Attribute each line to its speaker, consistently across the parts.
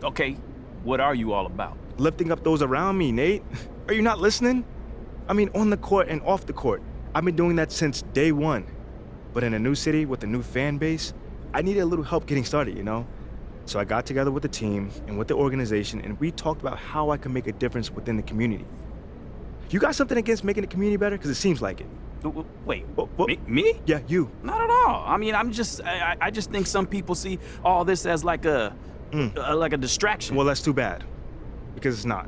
Speaker 1: Okay, what are you all about?
Speaker 2: Lifting up those around me, Nate. Are you not listening? I mean, on the court and off the court. I've been doing that since day one. But in a new city with a new fan base, I needed a little help getting started, you know? So I got together with the team and with the organization, and we talked about how I can make a difference within the community. You got something against making the community better? Because it seems like it.
Speaker 1: Wait,
Speaker 2: What?
Speaker 1: me?
Speaker 2: Yeah, you.
Speaker 1: Not at all. I mean, I just think some people see all this as like a distraction.
Speaker 2: Well, that's too bad, because it's not.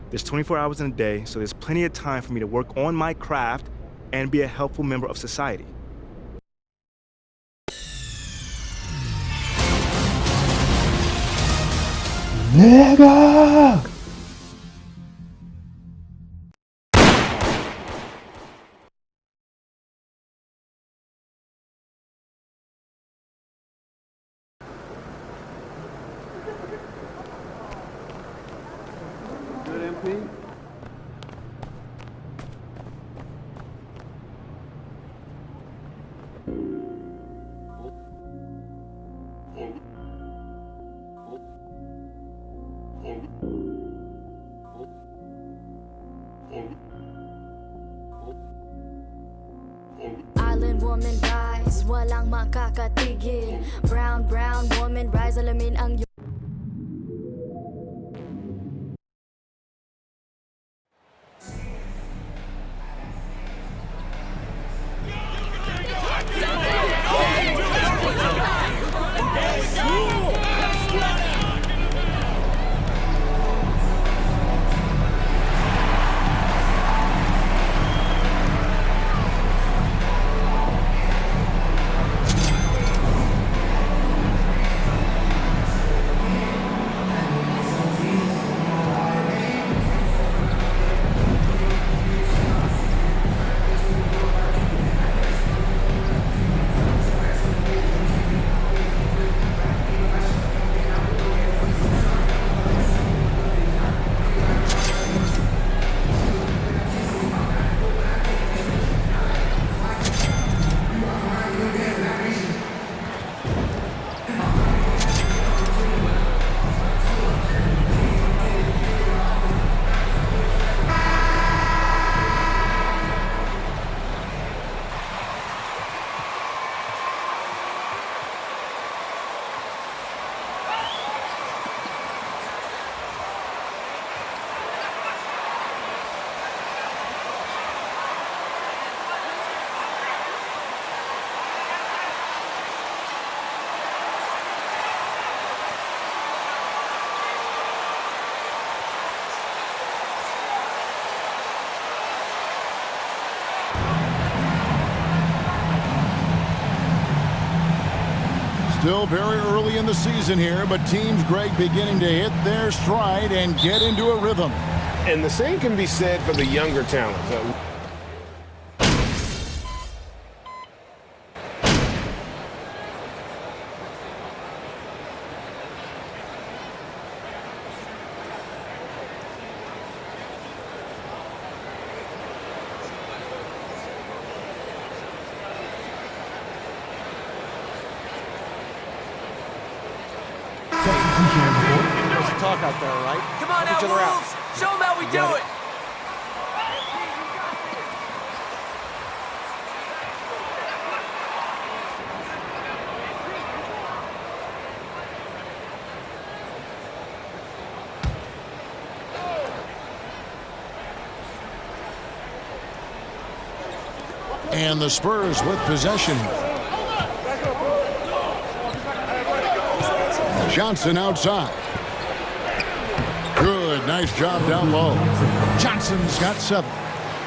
Speaker 2: There's 24 hours in a day, so there's plenty of time for me to work on my craft and be a helpful member of society.
Speaker 3: Nigga!
Speaker 4: Good MP?
Speaker 5: Island woman rise, walang makakatigil. Brown woman rise, alamin ang
Speaker 6: Still very early in the season here, but Teams Greg beginning to hit their stride and get into a rhythm.
Speaker 7: And the same can be said for the younger talent.
Speaker 4: There's a talk out there, right?
Speaker 8: Come on
Speaker 4: Help
Speaker 8: now,
Speaker 4: each other out.
Speaker 8: Wolves! Show them how we do it!
Speaker 6: And the Spurs with possession. Johnson outside. Good, nice job down low. Johnson's got 7.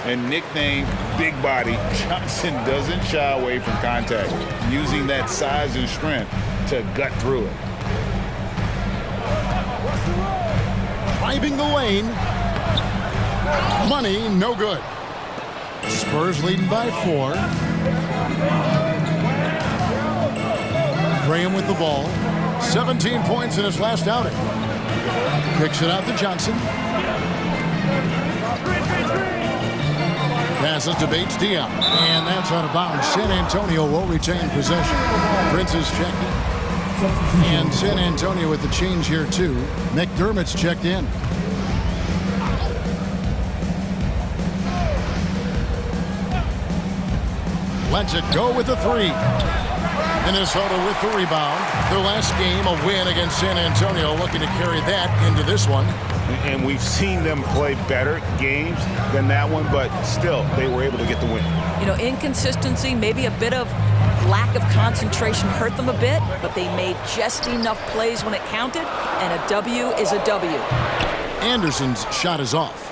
Speaker 9: And nicknamed Big Body, Johnson doesn't shy away from contact, using that size and strength to gut through it.
Speaker 6: Driving the lane. Money, no good. Spurs leading by 4. Graham with the ball. 17 points in his last outing. Kicks it out to Johnson. Passes to Bates Diop. And that's out of bounds. San Antonio will retain possession. Prince is checking. And San Antonio with the change here, too. McDermott's checked in. Lets it go with the three. Minnesota with the rebound. Their last game, a win against San Antonio, looking to carry that into this one.
Speaker 9: And we've seen them play better games than that one, but still, they were able to get the win.
Speaker 3: You know, inconsistency, maybe a bit of lack of concentration hurt them a bit, but they made just enough plays when it counted, and a W is a W.
Speaker 6: Anderson's shot is off.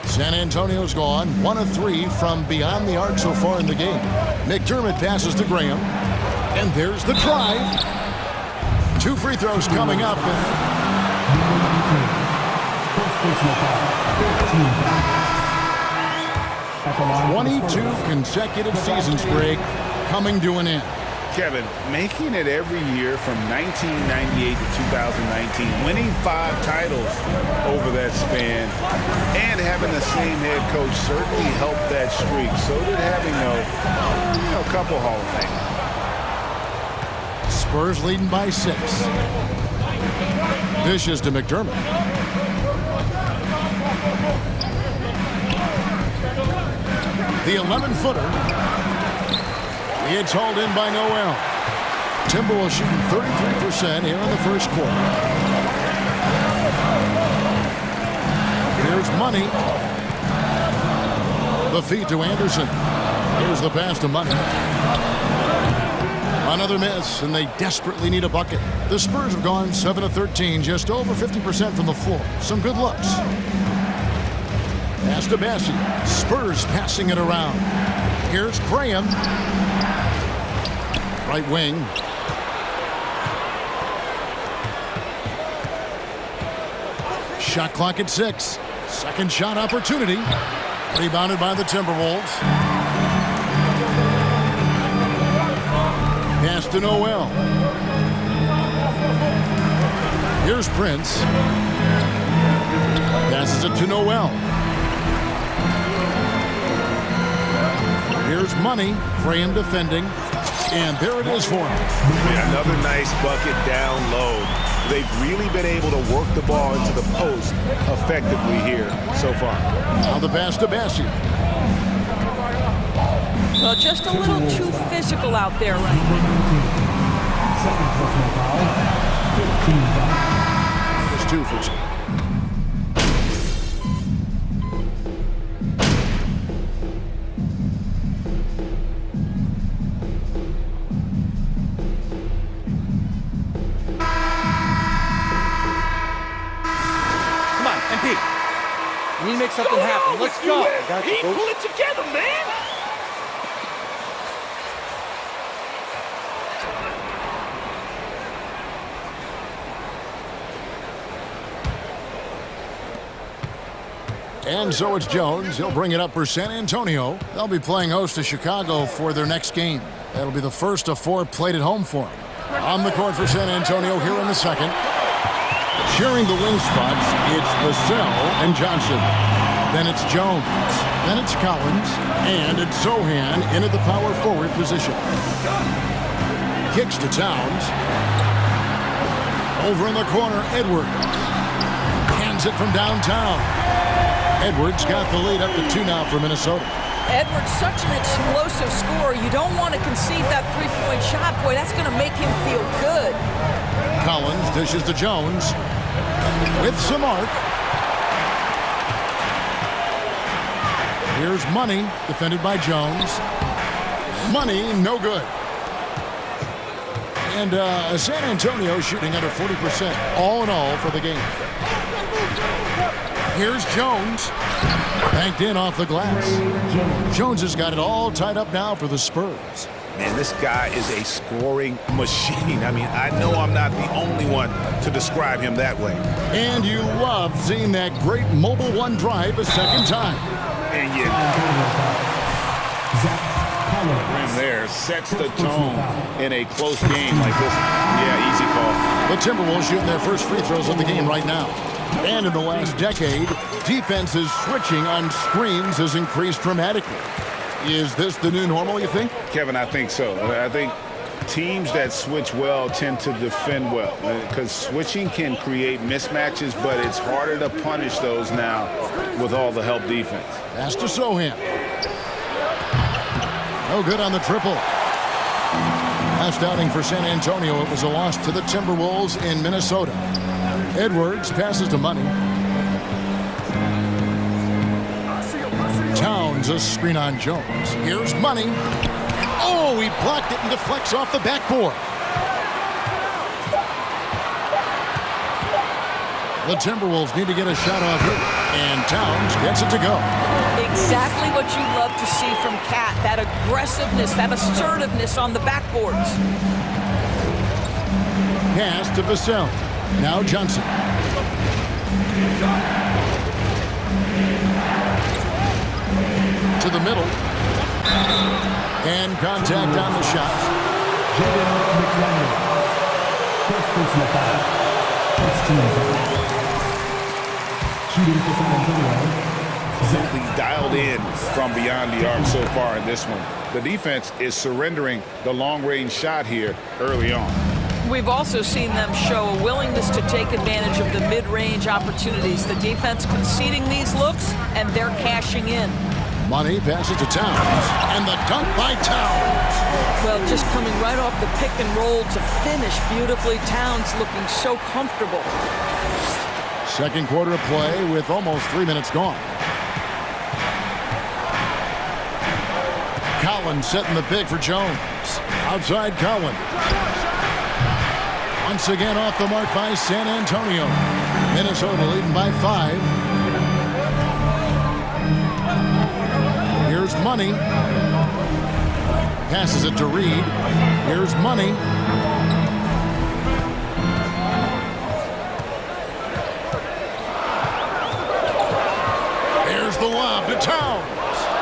Speaker 6: San Antonio's gone 1 of 3 from beyond the arc so far in the game. McDermott passes to Graham, and there's the drive. 2 free throws coming up. 22 consecutive seasons, Greg, coming to an end.
Speaker 9: Kevin, making it every year from 1998 to 2019, winning 5 titles over that span, and having the same head coach certainly helped that streak. So did having a couple Hall of Famers.
Speaker 6: Spurs leading by 6. Dishes to McDermott. The 11-footer. It's hauled in by Noel. Timberwolves shooting 33% here in the first quarter. Here's Money. The feed to Anderson. Here's the pass to Money. Another miss, and they desperately need a bucket. The Spurs have gone 7 of 13, just over 50% from the floor. Some good looks. Pass to Bassi. Spurs passing it around. Here's Graham. Right wing. Shot clock at 6. Second shot opportunity. Rebounded by the Timberwolves. Pass to Noel. Here's Prince. Passes it to Noel. Here's Money. Graham defending. And there it is for him.
Speaker 9: Yeah, another nice bucket down low. They've really been able to work the ball into the post effectively here so far.
Speaker 6: Now the pass to Bassi.
Speaker 3: Well, just a little too physical out there right now.
Speaker 6: Just 2 for 2.
Speaker 4: We need to make something happen. Let's go.
Speaker 1: Pull it together, man.
Speaker 6: And so it's Jones. He'll bring it up for San Antonio. They'll be playing host to Chicago for their next game. That'll be the first of 4 played at home for them. On the court for San Antonio here in the second. Sharing the wing spots, it's Vassell and Johnson. Then it's Jones. Then it's Collins. And it's Sohan in at the power forward position. Kicks to Towns. Over in the corner, Edwards. Hands it from downtown. Edwards got the lead up to 2 now for Minnesota.
Speaker 3: Edwards, such an explosive scorer. You don't want to concede that three-point shot. Boy, that's going to make him feel good.
Speaker 6: Collins dishes to Jones. With some arc. Here's Money, defended by Jones. Money, no good. And San Antonio shooting under 40% all in all for the game. Here's Jones. Banked in off the glass. Jones has got it all tied up now for the Spurs.
Speaker 9: Man, this guy is a scoring machine. I mean, I know I'm not the only one to describe him that way.
Speaker 6: And you love seeing that great mobile one drive a second time.
Speaker 9: And yet, rim there sets the tone in a close game like this. Yeah, easy call.
Speaker 6: The Timberwolves shooting their first free throws of the game right now. And in the last decade, defenses switching on screens has increased dramatically. Is this the new normal, you think?
Speaker 9: Kevin, I think so. I think Teams that switch well tend to defend well because switching can create mismatches, but it's harder to punish those now with all the help defense.
Speaker 6: Pass to Sohan. No good on the triple. Last outing for San Antonio, it was a loss to the Timberwolves in Minnesota. Edwards passes to Money. Towns a screen on Jones. Here's Money. Oh, he blocked it and deflects off the backboard. The Timberwolves need to get a shot off here, and Towns gets it to go.
Speaker 3: Exactly what you love to see from Cat, that aggressiveness, that assertiveness on the backboards.
Speaker 6: Pass to Vassell. Now Johnson. To the middle. And contact on the shot.
Speaker 8: First personal foul. First team foul. Shooting for San Antonio.
Speaker 9: Simply dialed in from beyond the arc so far in this one. The defense is surrendering the long-range shot here early on.
Speaker 3: We've also seen them show a willingness to take advantage of the mid-range opportunities. The defense conceding these looks, and they're cashing in.
Speaker 6: Money passes to Towns, and the dunk by Towns.
Speaker 3: Well, just coming right off the pick and roll to finish beautifully. Towns looking so comfortable.
Speaker 6: Second quarter of play with almost 3 minutes gone. Collins setting the pick for Jones. Outside Collins. Once again off the mark by San Antonio. Minnesota leading by 5. Here's Money. Passes it to Reed. Here's Money. There's the lob to Towns.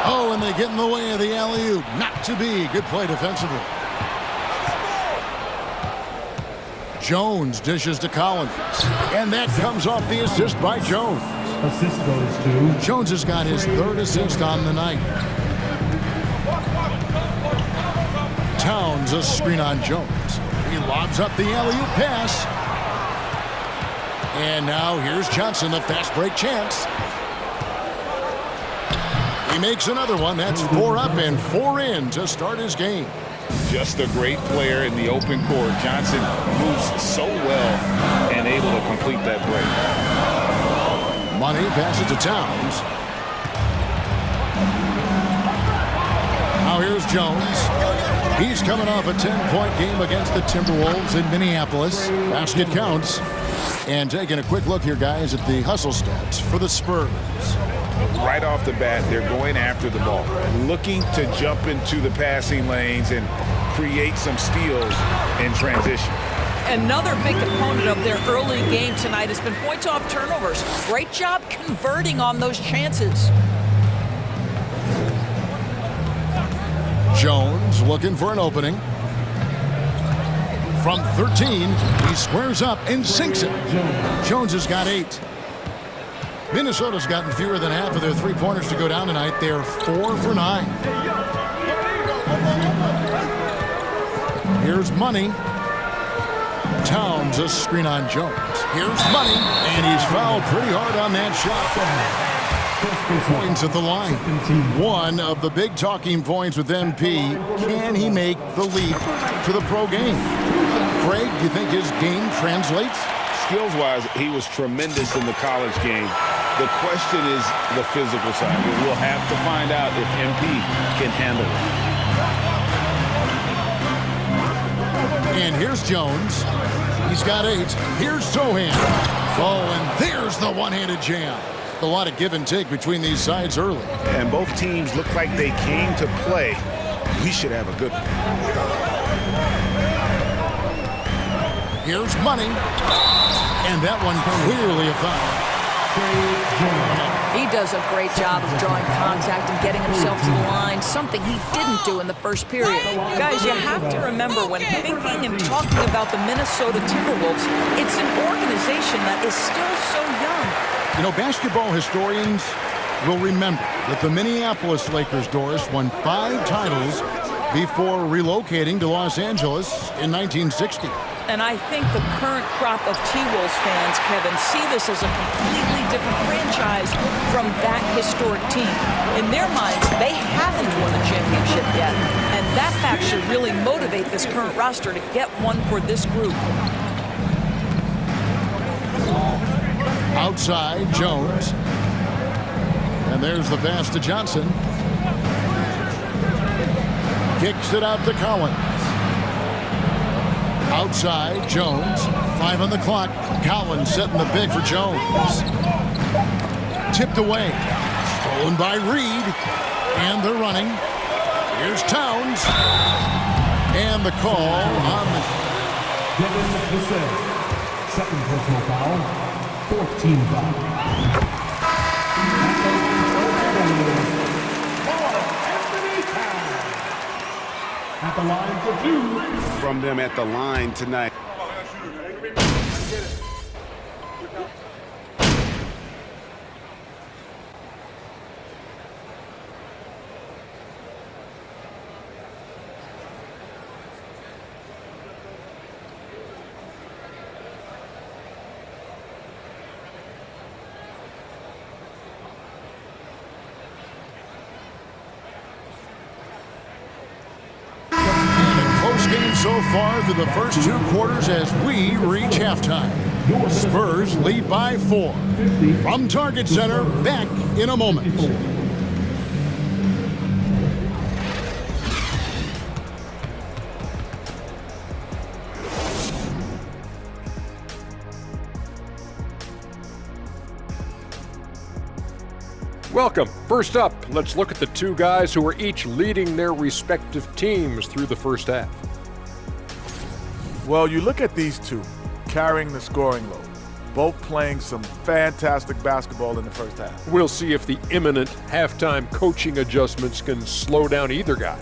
Speaker 6: Oh, and they get in the way of the alley-oop. Not to be. Good play defensively. Jones dishes to Collins. And that comes off the assist by Jones.
Speaker 8: Assist goes to
Speaker 6: Jones has got his 3rd assist on the night. Towns a screen on Jones. He lobs up the alley-oop pass. And now here's Johnson, a fast break chance. He makes another one. That's 4 up and 4 in to start his game.
Speaker 9: Just a great player in the open court. Johnson moves so well and able to complete that break.
Speaker 6: Money passes to Towns. Now here's Jones. He's coming off a 10-point game against the Timberwolves in Minneapolis. Basket counts. And taking a quick look here, guys, at the hustle stats for the Spurs.
Speaker 9: Right off the bat, they're going after the ball, looking to jump into the passing lanes and create some steals in transition.
Speaker 3: Another big component of their early game tonight has been points off turnovers. Great job converting on those chances.
Speaker 6: Jones looking for an opening. From 13, he squares up and sinks it. Jones has got 8. Minnesota's gotten fewer than half of their three-pointers to go down tonight. They are 4 for 9. Here's Money. Towns a screen on Jones. Here's Money, and he's fouled pretty hard on that shot. Points at the line. One of the big talking points with MP. Can he make the leap to the pro game? Craig, do you think his game translates?
Speaker 9: Skills-wise, he was tremendous in the college game. The question is the physical side. We'll have to find out if MP can handle it.
Speaker 6: And here's Jones. He's got 8. Here's Sohan. Oh, and there's the one-handed jam. A lot of give and take between these sides early.
Speaker 9: And both teams look like they came to play. We should have a good one.
Speaker 6: Here's Money. And that one clearly a foul.
Speaker 3: He does a great job of drawing contact and getting himself to the line, something he didn't do in the first period. Guys, you have to remember when thinking and talking about the Minnesota Timberwolves, it's an organization that is still so young.
Speaker 6: You know, basketball historians will remember that the Minneapolis Lakers, Doris, won 5 titles before relocating to Los Angeles in 1960.
Speaker 3: And I think the current crop of T-Wolves fans, Kevin, see this as a completely different franchise from that historic team. In their minds, they haven't won a championship yet. And that fact should really motivate this current roster to get one for this group.
Speaker 6: Outside, Jones. And there's the pass to Johnson. Kicks it out to Collins. Outside, Jones. 5 on the clock. Collins setting the big for Jones. Tipped away. Stolen by Reed. And they're running. Here's Towns. And the call on the...
Speaker 8: Devin Vassell. Second personal foul. 4th team foul. At the line for 2.
Speaker 9: From them at the line tonight.
Speaker 6: Game so far through the first 2 quarters as we reach halftime. Spurs lead by 4. From Target Center, back in a moment.
Speaker 10: Welcome. First up, let's look at the 2 guys who are each leading their respective teams through the first half.
Speaker 11: Well, you look at these 2 carrying the scoring load, both playing some fantastic basketball in the first half.
Speaker 10: We'll see if the imminent halftime coaching adjustments can slow down either guy.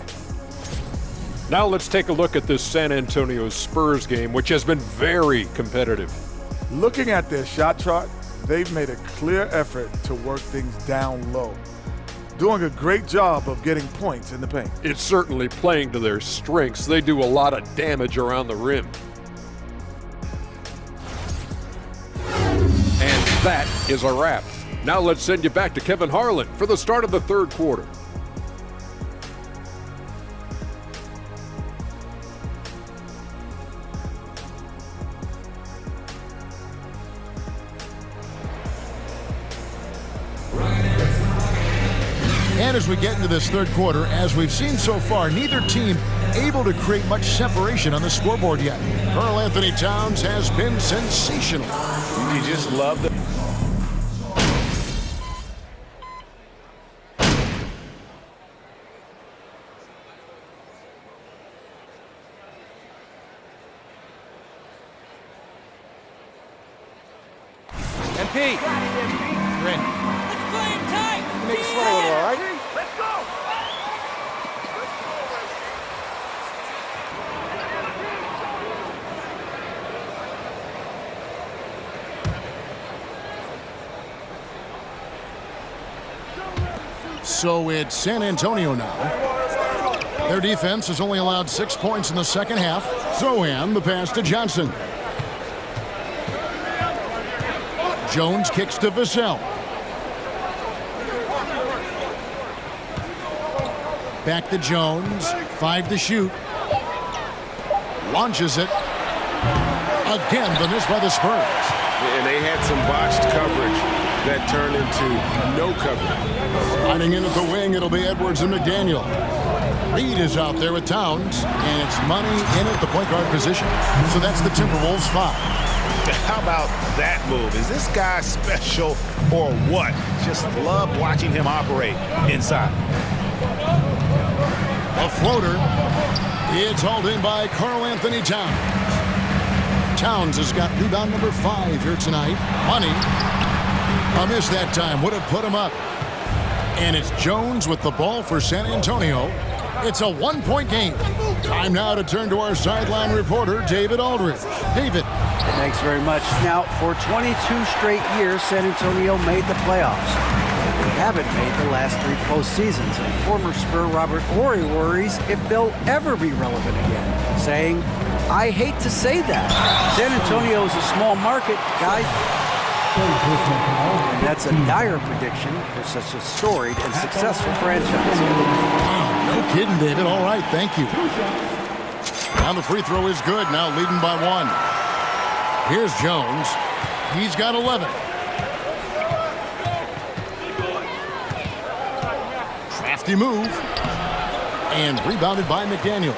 Speaker 10: Now let's take a look at this San Antonio Spurs game, which has been very competitive.
Speaker 11: Looking at their shot chart, they've made a clear effort to work things down low, doing a great job of getting points in the paint.
Speaker 10: It's certainly playing to their strengths. They do a lot of damage around the rim. And that is a wrap. Now let's send you back to Kevin Harlan for the start of the 3rd quarter.
Speaker 6: And as we get into this 3rd quarter, as we've seen so far, neither team able to create much separation on the scoreboard yet. Karl Anthony Towns has been sensational.
Speaker 9: You just love the...
Speaker 4: MP. You're in. Make it sweat a little, all right?
Speaker 11: Let's go!
Speaker 6: So it's San Antonio now. Their defense has only allowed 6 points in the second half. Zohan, the pass to Johnson. Jones kicks to Vassell. Back to Jones. 5 to shoot. Launches it. Again, the miss by the Spurs.
Speaker 7: And they had some botched coverage that turned into no coverage.
Speaker 6: Sliding in at the wing, it'll be Edwards and McDaniel. Reed is out there with Towns, and it's Money in at the point guard position. So that's the Timberwolves 5.
Speaker 9: How about that move? Is this guy special or what? Just love watching him operate inside.
Speaker 6: A floater. It's hauled in by Karl Anthony Towns. Towns has got rebound number 5 here tonight. Money. A miss that time would have put him up. And it's Jones with the ball for San Antonio. It's a 1-point game. Time now to turn to our sideline reporter, David Aldridge. David.
Speaker 12: Thanks very much. Now, for 22 straight years, San Antonio made the playoffs. They haven't made the last 3 postseasons, and former Spur Robert Horry worries if they'll ever be relevant again, saying, "I hate to say that. San Antonio is a small market, guys." And that's a dire prediction for such a storied and successful franchise.
Speaker 6: No kidding, David. All right, thank you. Now the free throw is good, now leading by 1. Here's Jones. He's got 11. Crafty move. And rebounded by McDaniels.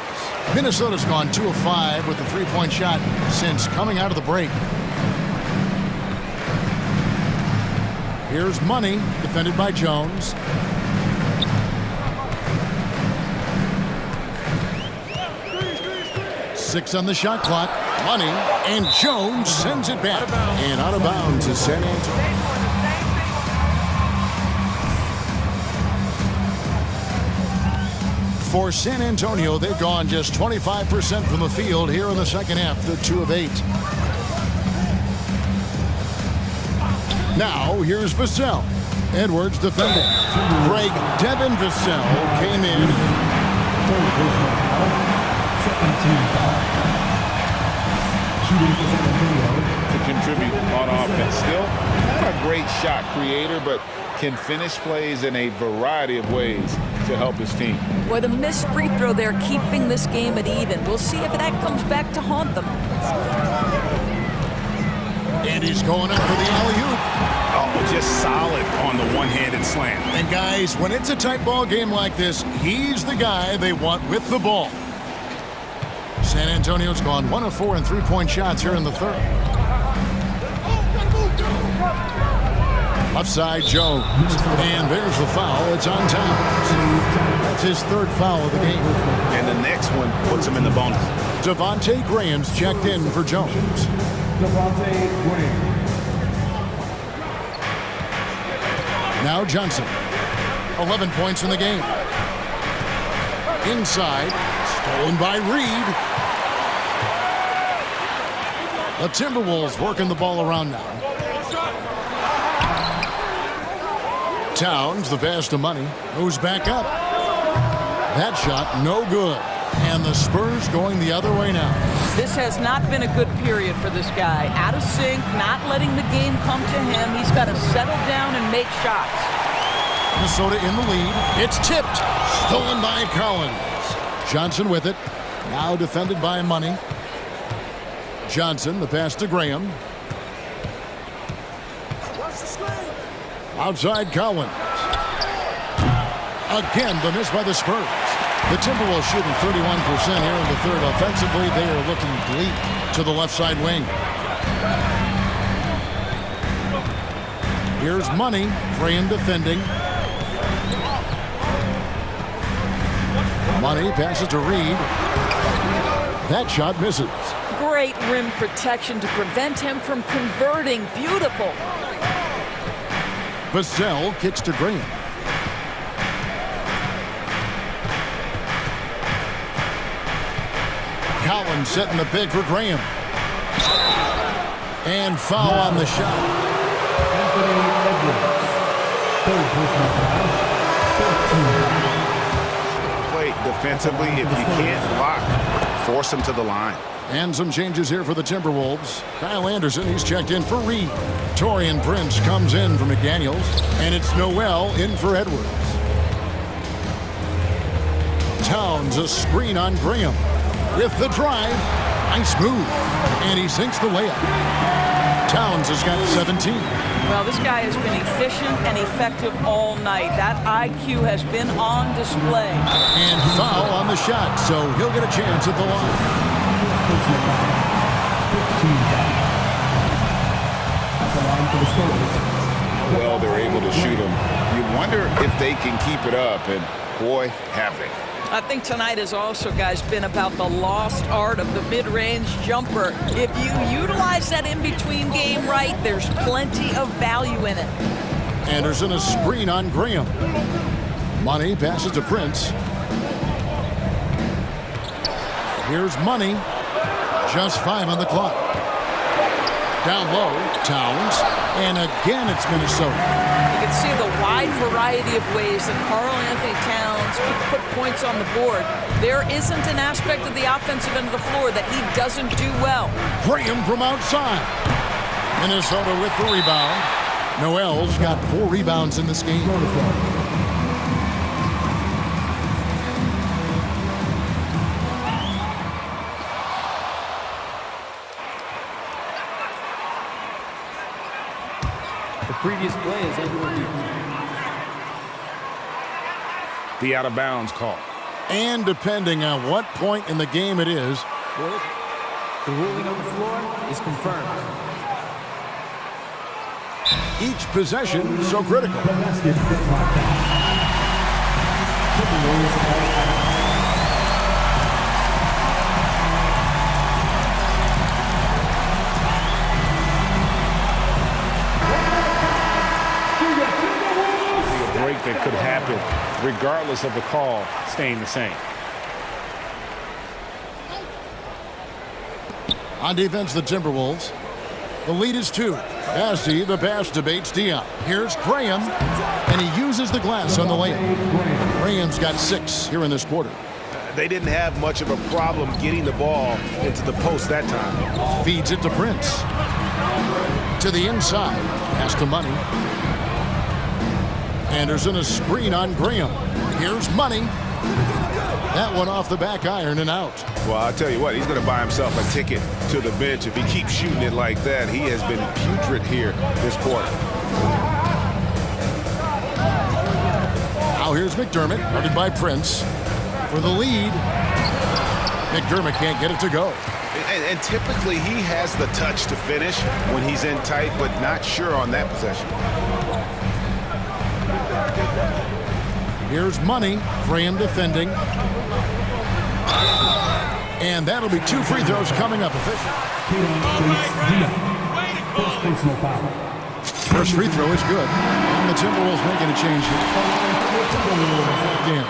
Speaker 6: Minnesota's gone 2 of 5 with the three-point shot since coming out of the break. Here's Money, defended by Jones. Six on the shot clock. Money, and Jones sends it back. And out of bounds is San Antonio. For San Antonio, they've gone just 25% from the field here in the second half. They're 2 of 8. Now, here's Vassell. Edwards defending. Greg Devin Vassell came in.
Speaker 9: To contribute on offense. Still not a great shot creator, but can finish plays in a variety of ways to help his team.
Speaker 3: Boy, the missed free throw there keeping this game at even. We'll see if that comes back to haunt them.
Speaker 6: And he's going up for the alley-oop.
Speaker 7: Oh, just solid on the one-handed slam.
Speaker 6: And guys, when it's a tight ball game like this, he's the guy they want with the ball. San Antonio's gone 1 of 4 in three-point shots here in the third. Left side, Jones. And there's the foul. It's on Towns. That's his 3rd foul of the game.
Speaker 7: And the next one puts him in the bonus.
Speaker 6: Devontae Graham's checked in for Jones. Now Johnson. 11 points in the game. Inside. Stolen by Reed. The Timberwolves working the ball around now. Towns, the pass to Money, moves back up. That shot, no good. And the Spurs going the other way now.
Speaker 3: This has not been a good period for this guy. Out of sync, not letting the game come to him. He's got to settle down and make shots.
Speaker 6: Minnesota in the lead. It's tipped. Stolen by Collins. Johnson with it. Now defended by Money. Johnson, the pass to Graham. Outside Collins. Again, the miss by the Spurs. The Timberwolves shooting 31% here in the third. Offensively, they are looking bleak to the left side wing. Here's Money. Graham defending. Money passes to Reed. That shot misses.
Speaker 3: Great rim protection to prevent him from converting. Beautiful.
Speaker 6: Vassell kicks to Graham. Collins setting the pick for Graham. And foul on the shot.
Speaker 7: Play defensively. If you can't block, force him to the line.
Speaker 6: And some changes here for the Timberwolves. Kyle Anderson, he's checked in for Reed. Torian Prince comes in for McDaniels. And it's Noel in for Edwards. Towns, a screen on Graham. With the drive. Nice move. And he sinks the layup. Towns has got 17.
Speaker 3: Well, this guy has been efficient and effective all night. That IQ has been on display.
Speaker 6: And foul on the shot, so he'll get a chance at the line.
Speaker 9: Well, they're able to shoot them. You wonder if they can keep it up, and boy, have they.
Speaker 3: I think tonight has also, guys, been about the lost art of the mid-range jumper. If you utilize that in-between game right, there's plenty of value in it.
Speaker 6: Anderson, a screen on Graham. Money passes to Prince. Here's Money. Just 5 on the clock. Down low, Towns. And again, it's Minnesota.
Speaker 3: You can see the wide variety of ways that Karl-Anthony Towns can put points on the board. There isn't an aspect of the offensive end of the floor that he doesn't do well.
Speaker 6: Graham from outside. Minnesota with the rebound. Noel's got 4 rebounds in this game.
Speaker 13: Previous play is under review.
Speaker 7: The out of bounds call.
Speaker 6: And depending on what point in the game it is,
Speaker 13: the ruling on the floor is confirmed.
Speaker 6: Each possession so critical.
Speaker 7: That could happen regardless of the call staying the same.
Speaker 6: On defense, the Timberwolves. The lead is 2. Bassey, the pass debates Dion. Here's Graham, and he uses the glass on the layup. Graham's got 6 here in this quarter.
Speaker 7: They didn't have much of a problem getting the ball into the post that time.
Speaker 6: Feeds it to Prince. To the inside. Pass to Money. Anderson, a screen on Graham. Here's Money. That one off the back iron and out.
Speaker 7: Well, I'll tell you what, he's going to buy himself a ticket to the bench. If he keeps shooting it like that, he has been putrid here this quarter.
Speaker 6: Now here's McDermott, guarded by Prince. For the lead, McDermott can't get it to go.
Speaker 7: And typically he has the touch to finish when he's in tight, but not sure on that possession.
Speaker 6: Here's Money. Graham defending. And that'll be 2 free throws coming up. First free throw is good. And the Timberwolves making a change here.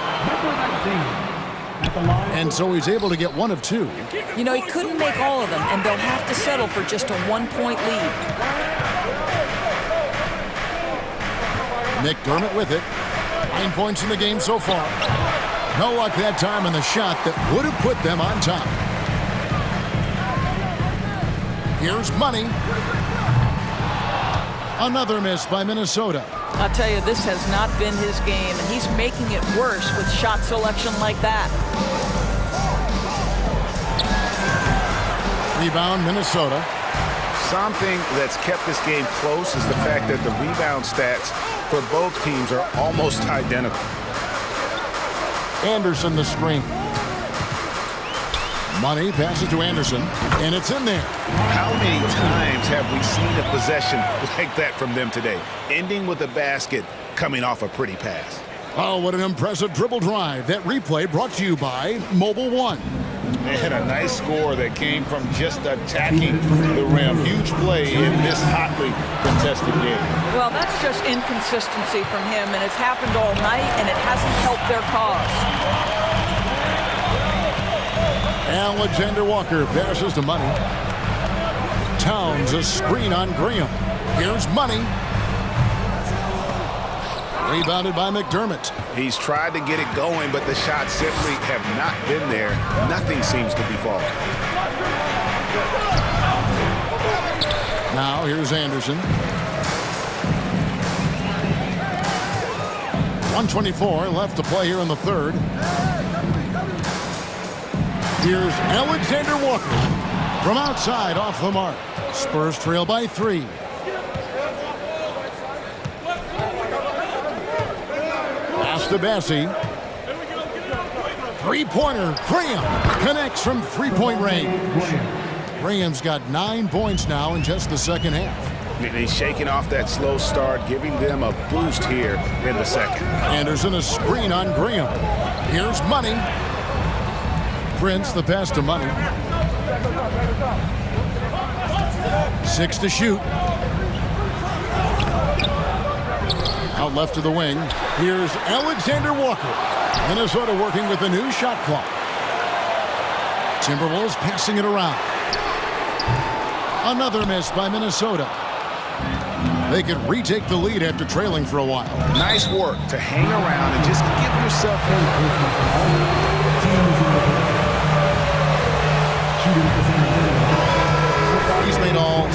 Speaker 6: And so he's able to get 1 of 2.
Speaker 3: You know, he couldn't make all of them, and they'll have to settle for just a 1-point lead.
Speaker 6: McDermott with it. 9 points in the game so far. No luck that time on the shot that would have put them on top. Here's Money. Another miss by Minnesota.
Speaker 3: I'll tell you, this has not been his game, and he's making it worse with shot selection like that.
Speaker 6: Rebound, Minnesota.
Speaker 7: Something that's kept this game close is the fact that the rebound stats for both teams are almost identical.
Speaker 6: Anderson the screen. Money passes to Anderson, and it's in there.
Speaker 7: How many times have we seen a possession like that from them today? Ending with a basket, coming off a pretty pass.
Speaker 6: Oh, what an impressive dribble drive. That replay brought to you by Mobile One.
Speaker 7: And a nice score that came from just attacking the rim. Huge play in this hotly contested game.
Speaker 3: Well, that's just inconsistency from him, and it's happened all night, and it hasn't helped their cause.
Speaker 6: Alexander Walker passes to Money. Towns a screen on Graham. Here's Money. Rebounded by McDermott.
Speaker 7: He's tried to get it going, but the shots simply have not been there. Nothing seems to be falling.
Speaker 6: Now here's Anderson. 1:24 left to play here in the third. Here's Alexander Walker from outside off the mark. Spurs trail by 3. Pass to Bassey. Three-pointer. Graham connects from three-point range. Graham's got 9 points now in just the second half.
Speaker 7: And he's shaking off that slow start, giving them a boost here in the second.
Speaker 6: Anderson a screen on Graham. Here's Money. Prince the pass to Money. 6 to shoot. Out left to the wing. Here's Alexander Walker. Minnesota working with the new shot clock. Timberwolves passing it around. Another miss by Minnesota. They could retake the lead after trailing for a while.
Speaker 7: Nice work to hang around and just give yourself
Speaker 6: He's made all.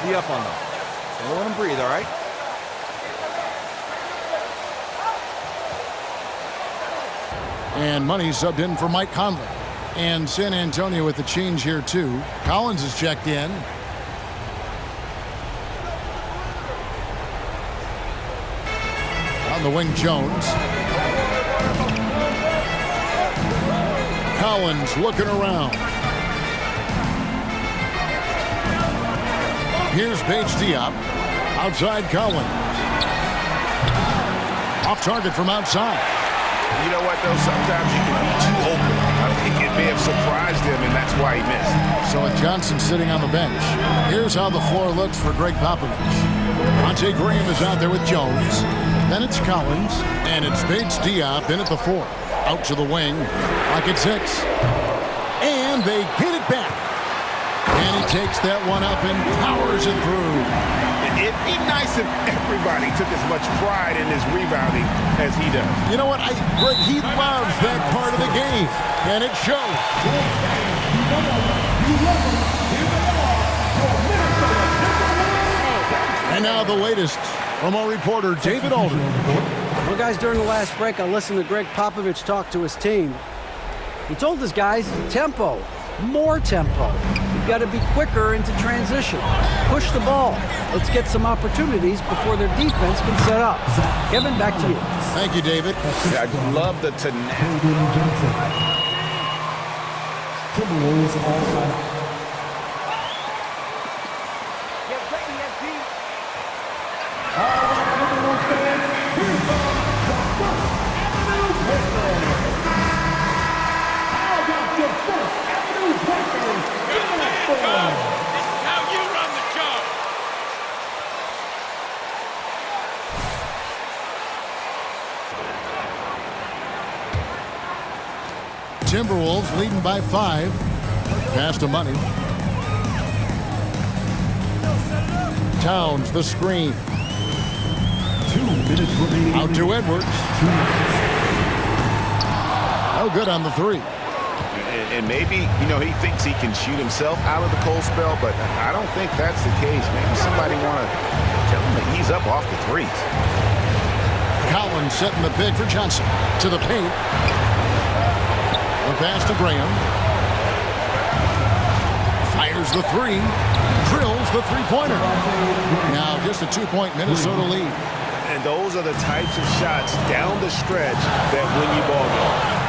Speaker 4: Be up on them. Don't let them breathe, all right?
Speaker 6: And Money subbed in for Mike Conley. And San Antonio with the change here, too. Collins is checked in. On the wing, Jones. Collins looking around. Here's Bates Diop. Outside Collins. Off target from outside.
Speaker 7: You know what, though? Sometimes you can be too open. I think it may have surprised him, and that's why he missed.
Speaker 6: So with Johnson sitting on the bench, here's how the floor looks for Greg Popovich. Monte Graham is out there with Jones. Then it's Collins, and it's Bates Diop in at the 4. Out to the wing, like it's 6. And they get it back. And he takes that one up and powers it through.
Speaker 7: It'd be nice if everybody took as much pride in his rebounding as he does.
Speaker 6: You know what? Greg, he loves that part of the game, and it shows. And now the latest from our reporter, David Alden.
Speaker 12: Well, guys, during the last break, I listened to Greg Popovich talk to his team. He told his guys, tempo, more tempo. You've got to be quicker into transition. Push the ball. Let's get some opportunities before their defense can set up. Kevin, back to you.
Speaker 6: Thank you, David.
Speaker 7: I love the tenacity.
Speaker 8: Timberwolves all set.
Speaker 6: Timberwolves leading by 5. Pass to Money. Towns the screen.
Speaker 8: 2 minutes remaining.
Speaker 6: Out to Edwards. No good on the 3.
Speaker 7: And maybe, you know, he thinks he can shoot himself out of the cold spell, but I don't think that's the case. Maybe somebody want to tell him to ease up off the 3s.
Speaker 6: Collins setting the big for Johnson. To the paint. The pass to Graham. Fires the 3. Drills the 3-pointer. Now just a 2-point Minnesota lead.
Speaker 7: And those are the types of shots down the stretch that win you ball games.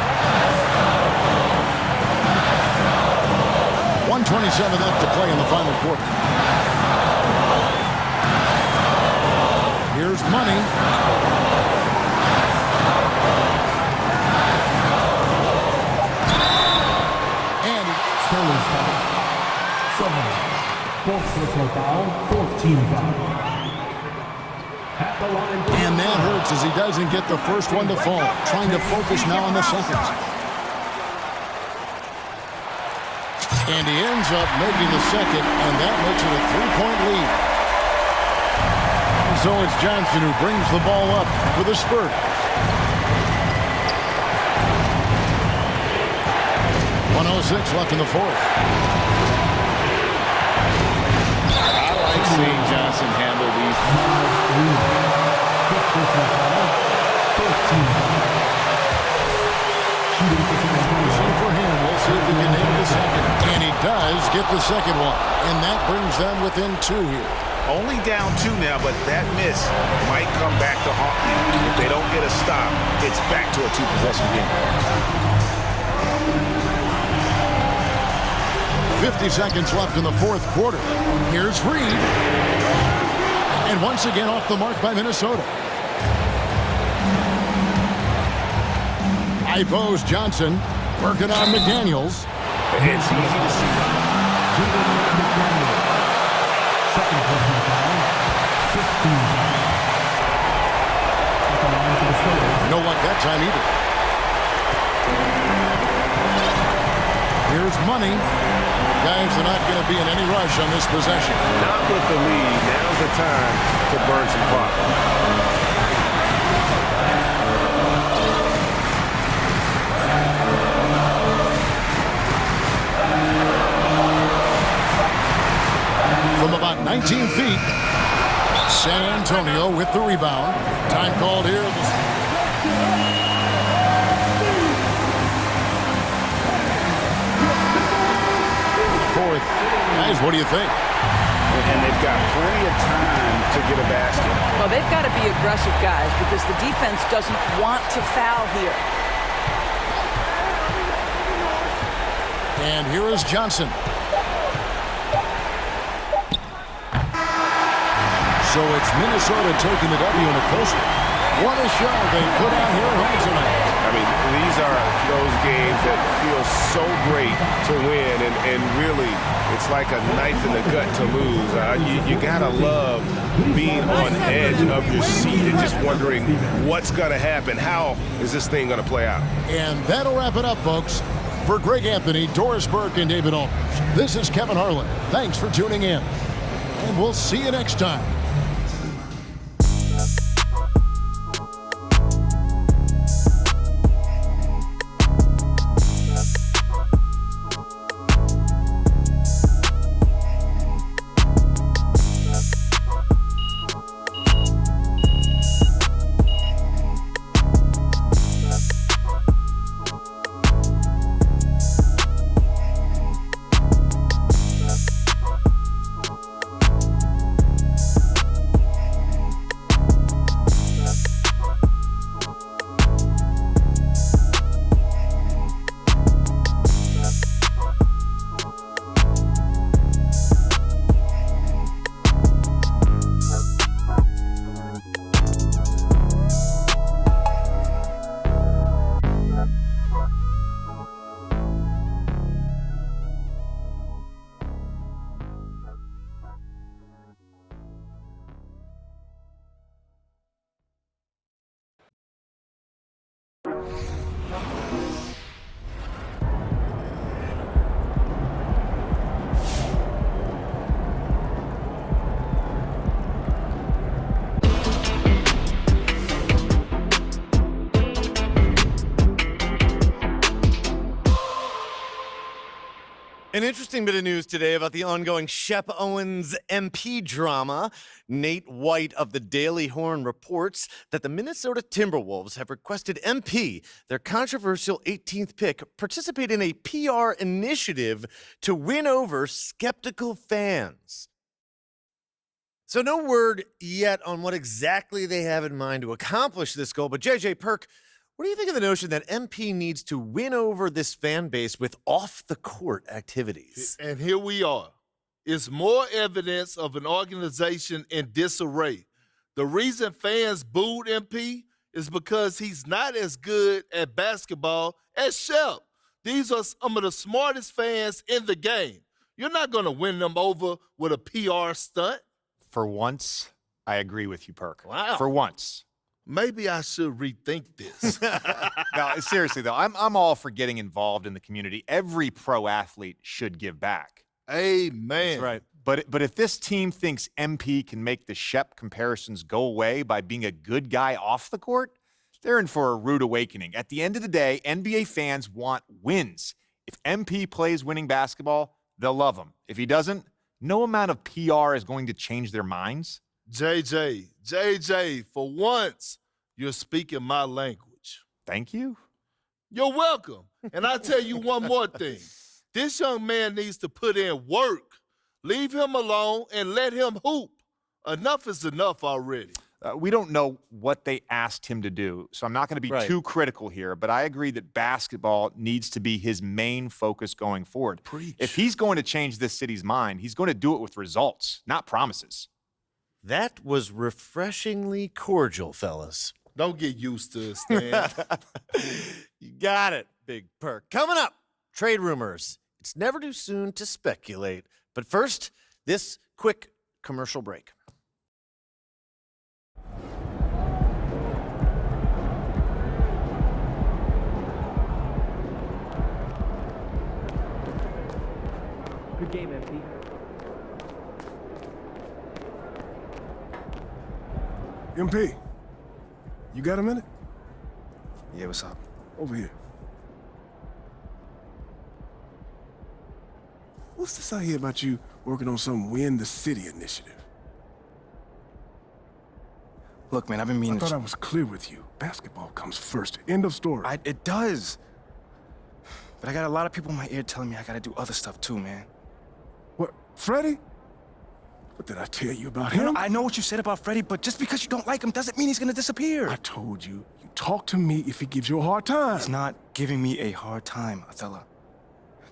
Speaker 6: 1:27 left to play in the final quarter. Here's Money. And
Speaker 8: Sterling's foul. 7. Fourth personal foul. 14 foul. At the line.
Speaker 6: And that hurts as he doesn't get the first one to fall. Trying to focus now on the second. And he ends up making the second, and that makes it a 3-point lead. And so it's Johnson who brings the ball up for the Spurs. .106 left in the 4th.
Speaker 7: I like seeing Johnson handle these.
Speaker 6: Shooting for him. We'll see if he can nail the second. And he does get the second one. And that brings them within 2 here.
Speaker 7: Only down 2 now, but that miss might come back to haunt you. If they don't get a stop, it's back to a 2-possession game.
Speaker 6: 50 seconds left in the fourth quarter. Here's Reed. And once again off the mark by Minnesota. High post Johnson working on McDaniels.
Speaker 7: It's easy to see.
Speaker 8: Second personal foul, 15 foul. At the line for the Spurs.
Speaker 6: No luck that time either. Here's Money. Guys are not going to be in any rush on this possession.
Speaker 7: Not with the lead. Now's the time to burn some clock.
Speaker 6: From about 19 feet, San Antonio with the rebound. Time called here. Fourth. Guys, what do you think?
Speaker 7: And they've got plenty of time to get a basket.
Speaker 3: Well, they've got to be aggressive, guys, because the defense doesn't want to foul here.
Speaker 6: And here is Johnson. So it's Minnesota taking the W in a close one. What a show they put out here at home tonight.
Speaker 7: I mean, these are those games that feel so great to win, and really, it's like a knife in the gut to lose. You gotta love being on edge of your seat and just wondering what's gonna happen. How is this thing gonna play out?
Speaker 6: And that'll wrap it up, folks. For Greg Anthony, Doris Burke, and David Aldridge, this is Kevin Harlan. Thanks for tuning in, and we'll see you next time.
Speaker 14: An interesting bit of news today about the ongoing Shep Owens MP drama. Nate White of the Daily Horn reports that the Minnesota Timberwolves have requested MP, their controversial 18th pick, participate in a PR initiative to win over skeptical fans. So no word yet on what exactly they have in mind to accomplish this goal, but JJ Perk, what do you think of the notion that MP needs to win over this fan base with off-the-court activities?
Speaker 15: And here we are. It's more evidence of an organization in disarray. The reason fans booed MP is because he's not as good at basketball as Shep. These are some of the smartest fans in the game. You're not going to win them over with a PR stunt.
Speaker 16: For once, I agree with you, Perk.
Speaker 15: Wow.
Speaker 16: For once.
Speaker 15: Maybe I should rethink this.
Speaker 16: No, seriously, though, I'm all for getting involved in the community. Every pro athlete should give back.
Speaker 15: Amen.
Speaker 16: That's right. But if this team thinks MP can make the Shep comparisons go away by being a good guy off the court, they're in for a rude awakening. At the end of the day, NBA fans want wins. If MP plays winning basketball, they'll love him. If he doesn't, no amount of PR is going to change their minds.
Speaker 15: JJ, for once, you're speaking my language.
Speaker 16: Thank you.
Speaker 15: You're welcome. And I'll tell you one more thing. This young man needs to put in work. Leave him alone and let him hoop. Enough is enough already.
Speaker 16: We don't know what they asked him to do, so I'm not going to be too critical here, but I agree that basketball needs to be his main focus going forward.
Speaker 11: Preach.
Speaker 16: If he's going to change this city's mind, he's going to do it with results, not promises.
Speaker 14: That was refreshingly cordial, fellas.
Speaker 15: Don't get used to it, Stan.
Speaker 14: You got it, Big Perk. Coming up, trade rumors. It's never too soon to speculate. But first, this quick commercial break.
Speaker 13: Good game, MP.
Speaker 17: MP, you got a minute?
Speaker 2: Yeah, what's up?
Speaker 17: Over here. What's this I hear about you working on some Win the City initiative?
Speaker 2: Look, man, I've been meaning
Speaker 17: I thought I was clear with you. Basketball comes first. End of story.
Speaker 2: It does. But I got a lot of people in my ear telling me I gotta do other stuff too, man.
Speaker 17: What, Freddie? What did I tell you about him?
Speaker 2: I know what you said about Freddie, but just because you don't like him doesn't mean he's gonna disappear.
Speaker 17: I told you, you talk to me if he gives you a hard time.
Speaker 2: He's not giving me a hard time, Othello.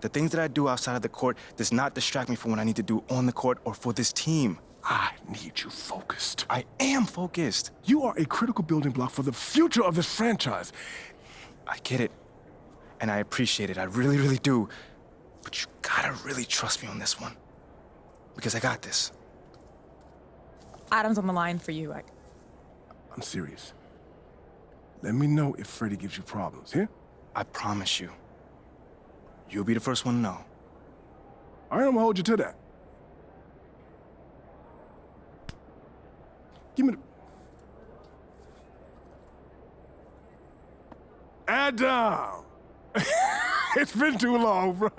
Speaker 2: The things that I do outside of the court does not distract me from what I need to do on the court or for this team.
Speaker 17: I need you focused.
Speaker 2: I am focused.
Speaker 17: You are a critical building block for the future of this franchise.
Speaker 2: I get it. And I appreciate it. I really, really do. But you gotta really trust me on this one. Because I got this.
Speaker 18: Adam's on the line for you.
Speaker 17: I'm serious. Let me know if Freddie gives you problems, yeah?
Speaker 2: I promise you. You'll be the first one to know.
Speaker 17: All right, I'm gonna hold you to that. Give me the... Adam! It's been too long, bro.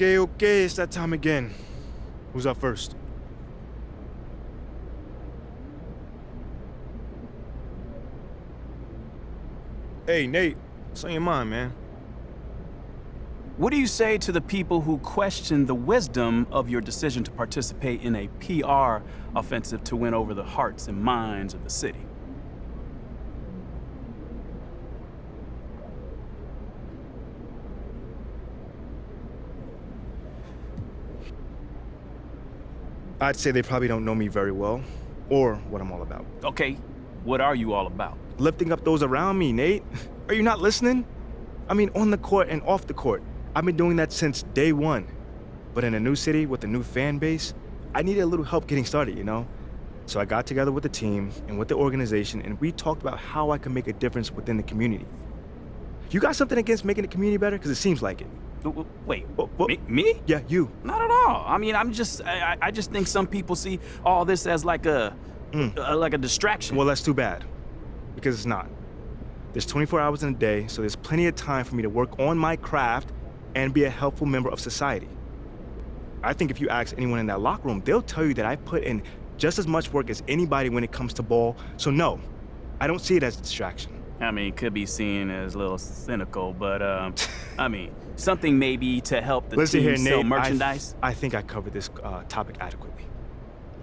Speaker 2: Okay, it's that time again. Who's up first? Hey, Nate, what's on your mind, man?
Speaker 1: What do you say to the people who question the wisdom of your decision to participate in a PR offensive to win over the hearts and minds of the city?
Speaker 2: I'd say they probably don't know me very well, or what I'm all about.
Speaker 1: Okay, what are you all about?
Speaker 2: Lifting up those around me, Nate. Are you not listening? I mean, on the court and off the court. I've been doing that since day one. But in a new city with a new fan base, I needed a little help getting started, you know? So I got together with the team and with the organization, and we talked about how I can make a difference within the community. You got something against making the community better? Because it seems like it.
Speaker 1: Wait, me?
Speaker 2: Yeah, you.
Speaker 1: Not at all. I mean, I just think some people see all this as like a distraction.
Speaker 2: Well, that's too bad, because it's not. There's 24 hours in a day, so there's plenty of time for me to work on my craft and be a helpful member of society. I think if you ask anyone in that locker room, they'll tell you that I put in just as much work as anybody when it comes to ball. So no, I don't see it as a distraction.
Speaker 1: I mean, it could be seen as a little cynical, but I mean, something maybe to help the
Speaker 2: Listen
Speaker 1: team
Speaker 2: here,
Speaker 1: sell
Speaker 2: Nate,
Speaker 1: merchandise.
Speaker 2: I think I covered this topic adequately.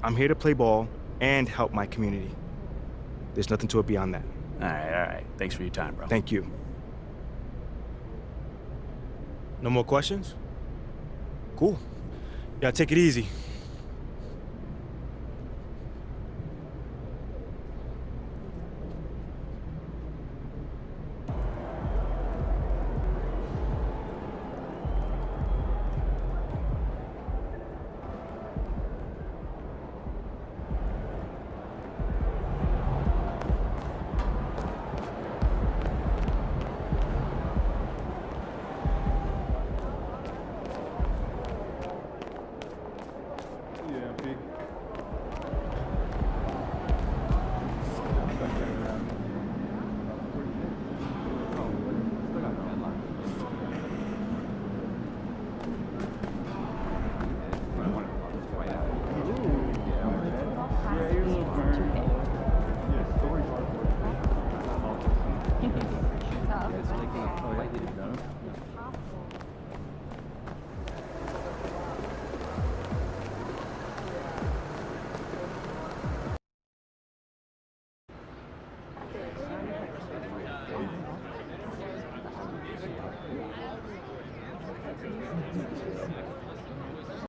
Speaker 2: I'm here to play ball and help my community. There's nothing to it beyond that.
Speaker 1: All right. Thanks for your time, bro.
Speaker 2: Thank you. No more questions? Cool. Yeah, take it easy.